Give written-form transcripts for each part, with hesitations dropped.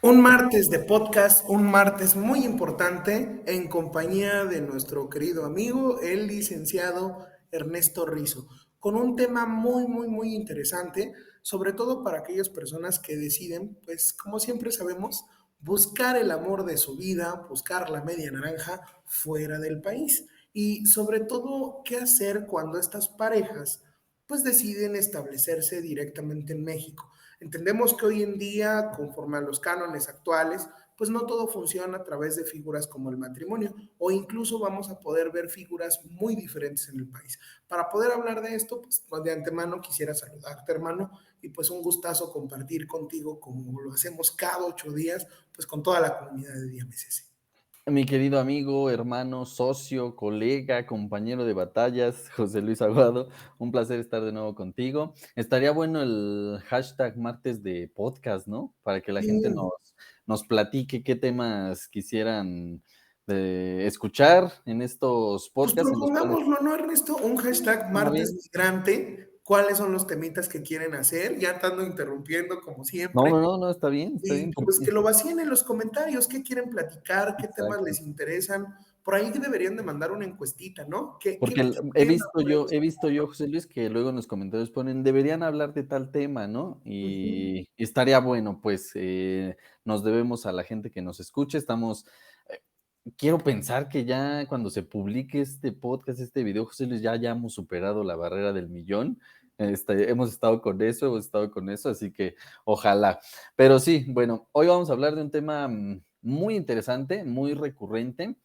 Un martes de podcast, un martes muy importante en compañía de nuestro querido amigo, el licenciado Ernesto Rizo, con un tema muy interesante, sobre todo para aquellas personas que deciden, pues como siempre sabemos, buscar el amor de su vida, buscar la media naranja fuera del país y sobre todo qué hacer cuando estas parejas pues deciden establecerse directamente en México. Entendemos que hoy en día, conforme a los cánones actuales, pues no todo funciona a través de figuras como el matrimonio, o incluso vamos a poder ver figuras muy diferentes en el país. Para poder hablar de esto, pues de antemano quisiera saludarte, hermano, y pues un gustazo compartir contigo como lo hacemos cada 8 días, pues con toda la comunidad de Día MSC. Mi querido amigo, hermano, socio, colega, compañero de batallas, José Luis Aguado, un placer estar de nuevo contigo. Estaría bueno el hashtag martes de podcast, ¿no? Para que la gente Sí, nos platique qué temas quisieran escuchar en estos pues podcasts en los cuales propongámoslo, ¿no, Ernesto? Un hashtag suena martes bien. migrante. ¿Cuáles son los temitas que quieren hacer? Ya te ando interrumpiendo como No, siempre. no, no, no, está Y bien, pues que porque lo vacíen en los comentarios, qué quieren platicar, qué temas exacto. les interesan. Por ahí que deberían de mandar una encuestita, ¿no? ¿Qué Porque he tema visto yo, podemos he visto yo, José Luis, que luego en los comentarios ponen, deberían hablar de tal tema, ¿no? Ujú. Y estaría bueno, pues nos debemos a la gente que nos escucha. Eh, quiero pensar que ya cuando se publique este podcast, este video, José Luis, ya hayamos superado la barrera del millón. Hemos estado con eso, así que ojalá. Pero sí, bueno, hoy vamos a hablar de un tema muy interesante, muy recurrente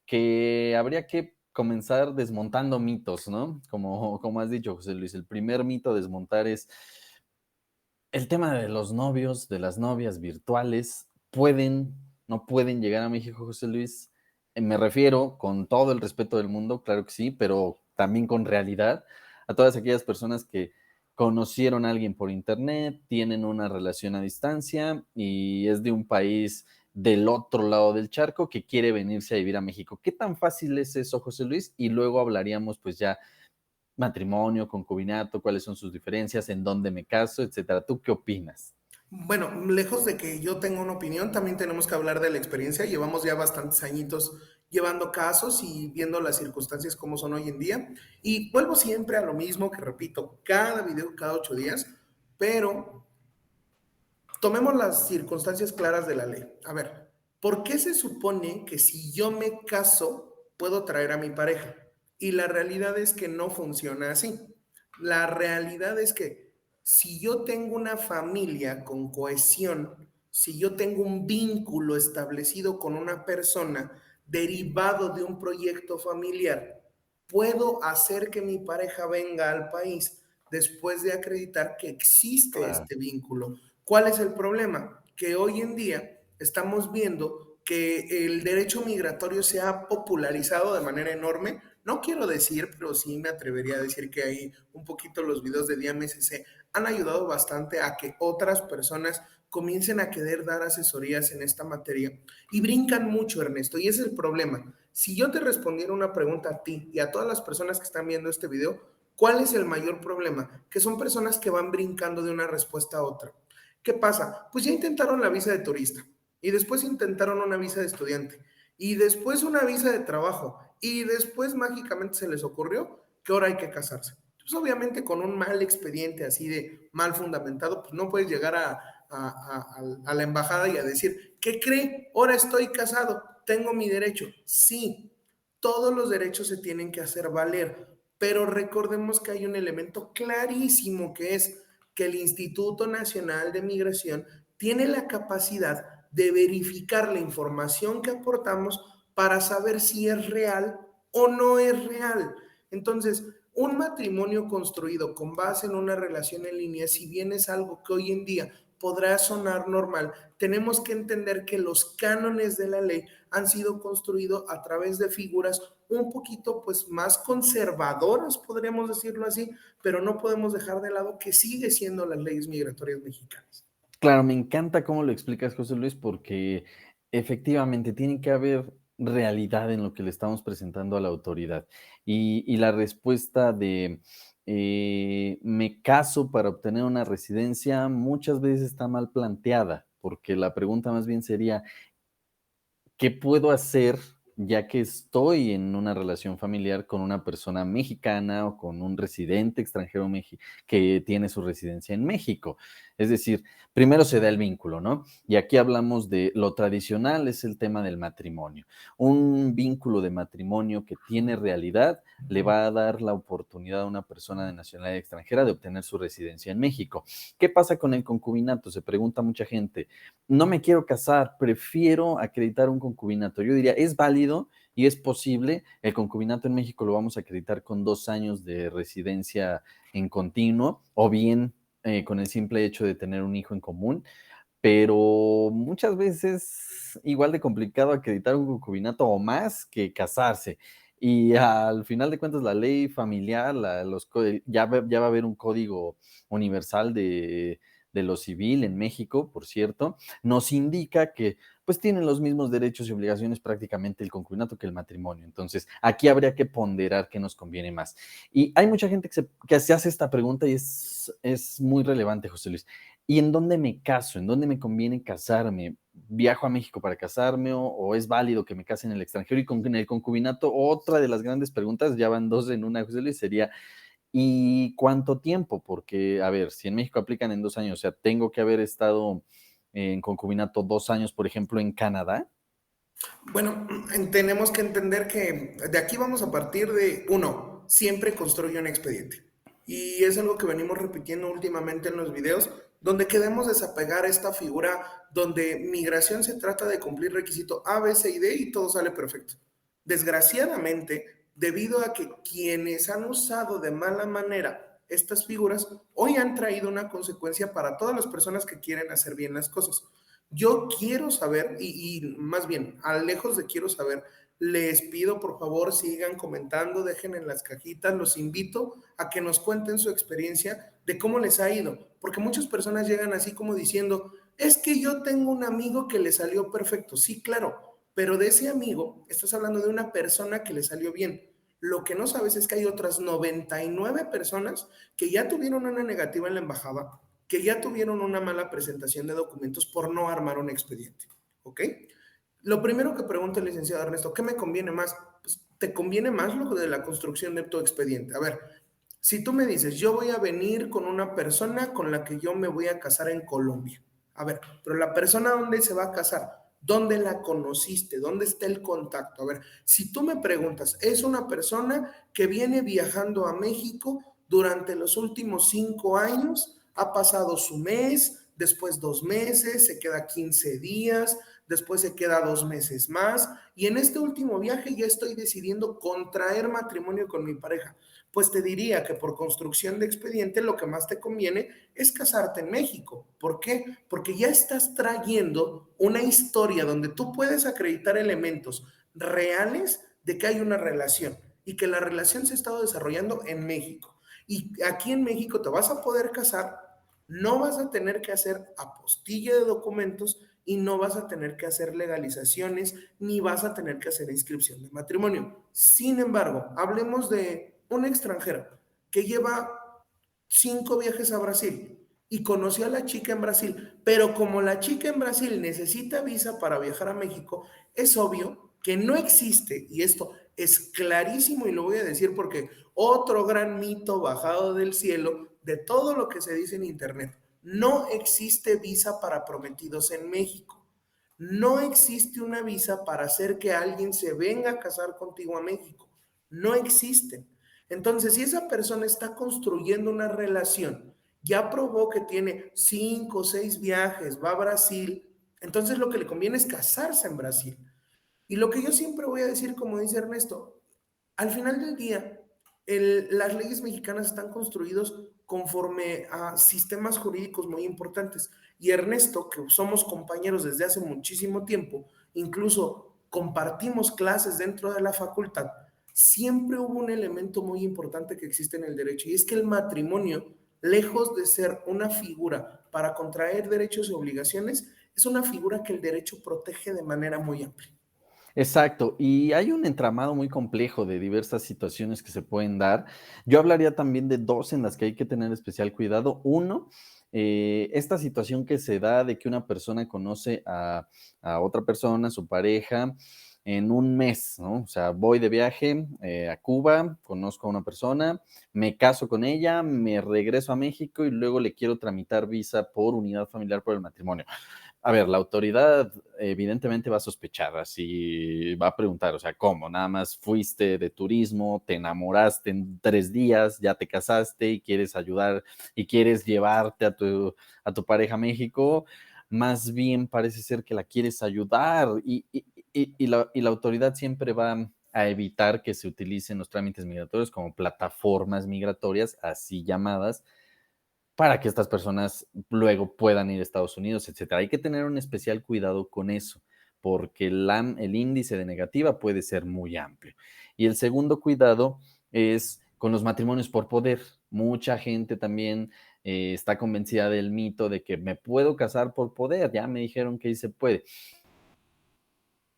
que habría que comenzar desmontando mitos, ¿no? Como has dicho, José Luis, el primer mito a desmontar es el tema de los novios, de las novias virtuales. No pueden llegar a México, José Luis. Me refiero, con todo el respeto del mundo, claro que sí, pero también con realidad, a todas aquellas personas que conocieron a alguien por internet, tienen una relación a distancia y es de un país del otro lado del charco que quiere venirse a vivir a México. ¿Qué tan fácil es eso, José Luis? Y luego hablaríamos pues ya matrimonio, concubinato, cuáles son sus diferencias, en dónde me caso, etcétera. ¿Tú qué opinas? Bueno, lejos de que yo tenga una opinión, también tenemos que hablar de la experiencia. Llevamos ya bastantes añitos llevando casos y viendo las circunstancias como son hoy en día. Y vuelvo siempre a lo mismo que repito, cada video, cada 8 días, pero tomemos las circunstancias claras de la ley. A ver, ¿por qué se supone que si yo me caso puedo traer a mi pareja? Y la realidad es que no funciona así. La realidad es que si yo tengo una familia con cohesión, si yo tengo un vínculo establecido con una persona derivado de un proyecto familiar, puedo hacer que mi pareja venga al país después de acreditar que existe Claro. este vínculo. ¿Cuál es el problema? Que hoy en día estamos viendo que el derecho migratorio se ha popularizado de manera enorme. No quiero decir, pero sí me atrevería a decir que ahí un poquito los videos de DMSC han ayudado bastante a que otras personas comiencen a querer dar asesorías en esta materia y brincan mucho, Ernesto, y ese es el problema. Si yo te respondiera una pregunta a ti y a todas las personas que están viendo este video, ¿cuál es el mayor problema? Que son personas que van brincando de una respuesta a otra. ¿Qué pasa? Pues ya intentaron la visa de turista y después intentaron una visa de estudiante y después una visa de trabajo y después mágicamente se les ocurrió que ahora hay que casarse. Pues obviamente con un mal expediente así de mal fundamentado, pues no puedes llegar a la embajada y a decir, ¿qué cree? Ahora estoy casado, tengo mi derecho. Sí, todos los derechos se tienen que hacer valer, pero recordemos que hay un elemento clarísimo que es que el Instituto Nacional de Migración tiene la capacidad de verificar la información que aportamos para saber si es real o no es real. Entonces, un matrimonio construido con base en una relación en línea, si bien es algo que hoy en día podrá sonar normal, tenemos que entender que los cánones de la ley han sido construidos a través de figuras un poquito pues más conservadoras, podríamos decirlo así, pero no podemos dejar de lado que sigue siendo las leyes migratorias mexicanas. Claro, me encanta cómo lo explicas, José Luis, porque efectivamente tiene que haber realidad en lo que le estamos presentando a la autoridad. Y la respuesta de me caso para obtener una residencia muchas veces está mal planteada, porque la pregunta más bien sería, ¿qué puedo hacer ya que estoy en una relación familiar con una persona mexicana o con un residente extranjero que tiene su residencia en México? Es decir, primero se da el vínculo, ¿no? Y aquí hablamos de lo tradicional, es el tema del matrimonio. Un vínculo de matrimonio que tiene realidad le va a dar la oportunidad a una persona de nacionalidad extranjera de obtener su residencia en México. ¿Qué pasa con el concubinato? Se pregunta mucha gente. No me quiero casar, prefiero acreditar un concubinato. Yo diría, es válido y es posible. El concubinato en México lo vamos a acreditar con 2 años de residencia en continuo o bien con el simple hecho de tener un hijo en común, pero muchas veces igual de complicado acreditar un concubinato o más que casarse. Y al final de cuentas, la ley familiar, ya va a haber un código universal de lo civil en México, por cierto, nos indica que pues tienen los mismos derechos y obligaciones prácticamente el concubinato que el matrimonio. Entonces, aquí habría que ponderar qué nos conviene más. Y hay mucha gente que se hace esta pregunta y es muy relevante, José Luis. ¿Y en dónde me caso? ¿En dónde me conviene casarme? ¿Viajo a México para casarme o es válido que me case en el extranjero? Y con el concubinato, otra de las grandes preguntas, ya van dos en una, José Luis, sería, ¿y cuánto tiempo? Porque, a ver, si en México aplican en 2 años, o sea, tengo que haber estado en concubinato 2 años, por ejemplo, en Canadá. Bueno, tenemos que entender que de aquí vamos a partir de, uno, siempre construye un expediente. Y es algo que venimos repitiendo últimamente en los videos, donde queremos desapegar esta figura donde migración se trata de cumplir requisito A, B, C y D y todo sale perfecto. Desgraciadamente, debido a que quienes han usado de mala manera estas figuras, hoy han traído una consecuencia para todas las personas que quieren hacer bien las cosas. Yo quiero saber, y más bien, a lejos de quiero saber, les pido por favor sigan comentando, dejen en las cajitas, los invito a que nos cuenten su experiencia de cómo les ha ido, porque muchas personas llegan así como diciendo, es que yo tengo un amigo que le salió perfecto, sí, claro, pero de ese amigo estás hablando de una persona que le salió bien. Lo que no sabes es que hay otras 99 personas que ya tuvieron una negativa en la embajada, que ya tuvieron una mala presentación de documentos por no armar un expediente. ¿Ok? Lo primero que pregunta el licenciado Ernesto, ¿qué me conviene más? Pues, te conviene más lo de la construcción de tu expediente. A ver, si tú me dices, yo voy a venir con una persona con la que yo me voy a casar en Colombia. A ver, pero la persona ¿dónde se va a casar? ¿Dónde la conociste? ¿Dónde está el contacto? A ver, si tú me preguntas, es una persona que viene viajando a México durante los últimos 5 años, ha pasado su mes, después 2 meses, se queda 15 días, después se queda 2 meses más, y en este último viaje ya estoy decidiendo contraer matrimonio con mi pareja. Pues te diría que por construcción de expediente lo que más te conviene es casarte en México. ¿Por qué? Porque ya estás trayendo una historia donde tú puedes acreditar elementos reales de que hay una relación y que la relación se ha estado desarrollando en México. Y aquí en México te vas a poder casar, no vas a tener que hacer apostilla de documentos y no vas a tener que hacer legalizaciones ni vas a tener que hacer inscripción de matrimonio. Sin embargo, hablemos de un extranjero que lleva 5 viajes a Brasil y conoció a la chica en Brasil, pero como la chica en Brasil necesita visa para viajar a México, es obvio que no existe, y esto es clarísimo y lo voy a decir porque otro gran mito bajado del cielo de todo lo que se dice en internet, no existe visa para prometidos en México. No existe una visa para hacer que alguien se venga a casar contigo a México. No existen. Entonces, si esa persona está construyendo una relación, ya probó que tiene 5 o 6 viajes, va a Brasil, entonces lo que le conviene es casarse en Brasil. Y lo que yo siempre voy a decir, como dice Ernesto, al final del día, las leyes mexicanas están construidos conforme a sistemas jurídicos muy importantes. Y Ernesto, que somos compañeros desde hace muchísimo tiempo, incluso compartimos clases dentro de la facultad, siempre hubo un elemento muy importante que existe en el derecho, y es que el matrimonio, lejos de ser una figura para contraer derechos y obligaciones, es una figura que el derecho protege de manera muy amplia. Exacto, y hay un entramado muy complejo de diversas situaciones que se pueden dar. Yo hablaría también de dos en las que hay que tener especial cuidado. Uno esta situación que se da de que una persona conoce a otra persona, su pareja, en un mes, ¿no? O sea, voy de viaje a Cuba, conozco a una persona, me caso con ella, me regreso a México y luego le quiero tramitar visa por unidad familiar por el matrimonio. A ver, la autoridad evidentemente va a sospechar, así va a preguntar, o sea, ¿cómo? Nada más fuiste de turismo, te enamoraste en 3 días, ya te casaste y quieres ayudar y quieres llevarte a tu pareja a México, más bien parece ser que la quieres ayudar y la autoridad siempre va a evitar que se utilicen los trámites migratorios como plataformas migratorias, así llamadas, para que estas personas luego puedan ir a Estados Unidos, etcétera. Hay que tener un especial cuidado con eso, porque el índice de negativa puede ser muy amplio. Y el segundo cuidado es con los matrimonios por poder. Mucha gente también está convencida del mito de que me puedo casar por poder, ya me dijeron que sí se puede.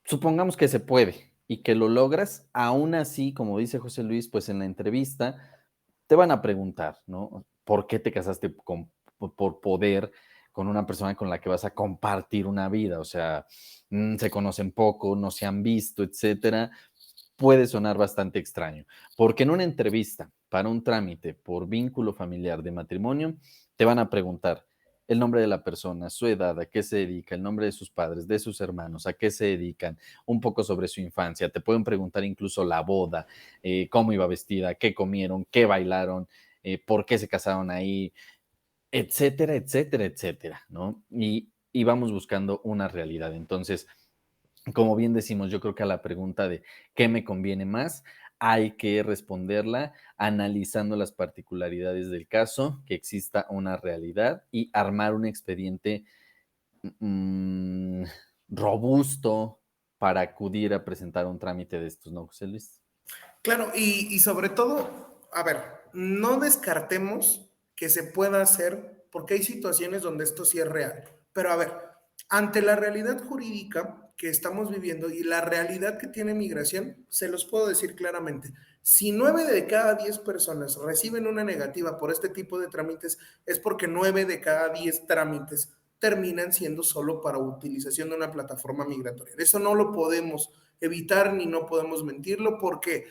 Supongamos que se puede y que lo logras, aún así, como dice José Luis, pues en la entrevista te van a preguntar, ¿no? ¿Por qué te casaste por poder con una persona con la que vas a compartir una vida? O sea, se conocen poco, no se han visto, etcétera. Puede sonar bastante extraño, porque en una entrevista para un trámite por vínculo familiar de matrimonio, te van a preguntar el nombre de la persona, su edad, a qué se dedica, el nombre de sus padres, de sus hermanos, a qué se dedican, un poco sobre su infancia. Te pueden preguntar incluso la boda, cómo iba vestida, qué comieron, qué bailaron, por qué se casaron ahí, etcétera, etcétera, etcétera, ¿no? Y vamos buscando una realidad. Entonces, como bien decimos, yo creo que a la pregunta de qué me conviene más, hay que responderla analizando las particularidades del caso, que exista una realidad y armar un expediente mm, robusto para acudir a presentar un trámite de estos, ¿no, José Luis? Claro, y sobre todo, a ver, no descartemos que se pueda hacer, porque hay situaciones donde esto sí es real. Pero a ver, ante la realidad jurídica que estamos viviendo y la realidad que tiene migración, se los puedo decir claramente. Si 9 de cada 10 personas reciben una negativa por este tipo de trámites, es porque 9 de cada 10 trámites terminan siendo solo para utilización de una plataforma migratoria. Eso no lo podemos evitar ni no podemos mentirlo porque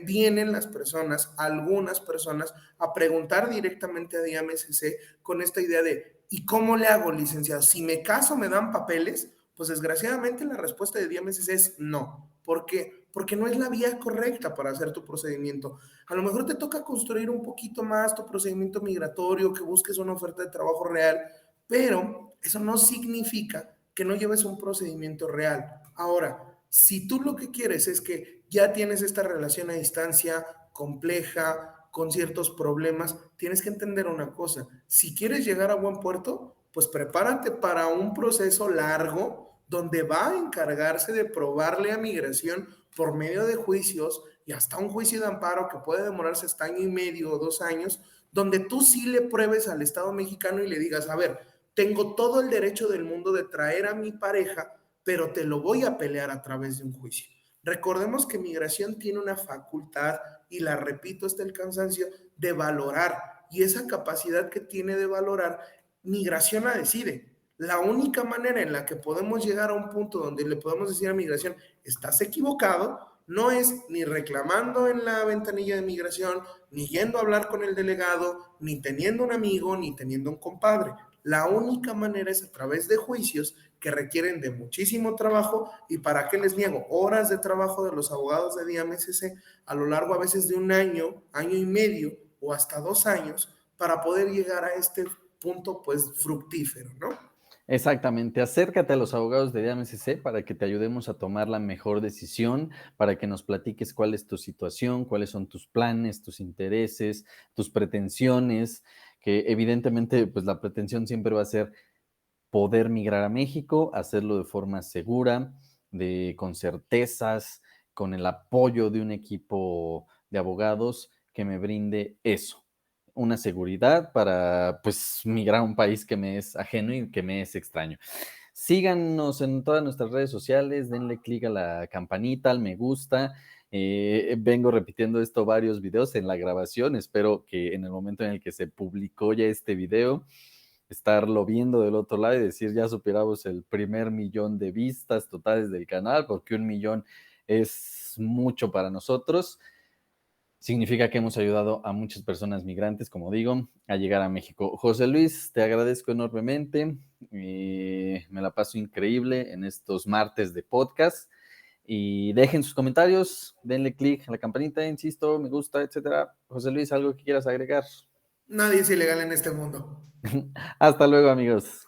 vienen las personas, algunas personas, a preguntar directamente a DIAMSC con esta idea de, ¿y cómo le hago, licenciado? Si me caso, ¿me dan papeles? Pues desgraciadamente la respuesta de DIAMSC es no. ¿Por qué? Porque no es la vía correcta para hacer tu procedimiento. A lo mejor te toca construir un poquito más tu procedimiento migratorio, que busques una oferta de trabajo real, pero eso no significa que no lleves un procedimiento real. Ahora, si tú lo que quieres es que ya tienes esta relación a distancia compleja, con ciertos problemas, tienes que entender una cosa. Si quieres llegar a buen puerto, pues prepárate para un proceso largo donde va a encargarse de probarle a migración por medio de juicios y hasta un juicio de amparo que puede demorarse hasta año y medio o 2 años, donde tú sí le pruebes al Estado mexicano y le digas, a ver, tengo todo el derecho del mundo de traer a mi pareja, pero te lo voy a pelear a través de un juicio. Recordemos que migración tiene una facultad, y la repito hasta el cansancio, de valorar. Y esa capacidad que tiene de valorar, migración la decide. La única manera en la que podemos llegar a un punto donde le podemos decir a migración, estás equivocado, no es ni reclamando en la ventanilla de migración, ni yendo a hablar con el delegado, ni teniendo un amigo, ni teniendo un compadre. La única manera es a través de juicios que requieren de muchísimo trabajo y para qué les niego horas de trabajo de los abogados de DIAMSC a lo largo a veces de un año, año y medio o hasta 2 años para poder llegar a este punto pues fructífero, ¿no? Exactamente, acércate a los abogados de DMCC para que te ayudemos a tomar la mejor decisión, para que nos platiques cuál es tu situación, cuáles son tus planes, tus intereses, tus pretensiones, que evidentemente pues la pretensión siempre va a ser poder migrar a México, hacerlo de forma segura, con certezas, con el apoyo de un equipo de abogados que me brinde eso, una seguridad para pues migrar a un país que me es ajeno y que me es extraño. Síganos en todas nuestras redes sociales, denle clic a la campanita, al me gusta. Vengo repitiendo esto varios videos en la grabación. Espero que en el momento en el que se publicó ya este video, estarlo viendo del otro lado y decir, ya superamos el primer 1,000,000 de vistas totales del canal, porque 1,000,000 es mucho para nosotros. Significa que hemos ayudado a muchas personas migrantes, como digo, a llegar a México. José Luis, te agradezco enormemente. Me la paso increíble en estos martes de podcast. Y dejen sus comentarios, denle click a la campanita, insisto, me gusta, etcétera. José Luis, ¿algo que quieras agregar? Nadie es ilegal en este mundo. Hasta luego, amigos.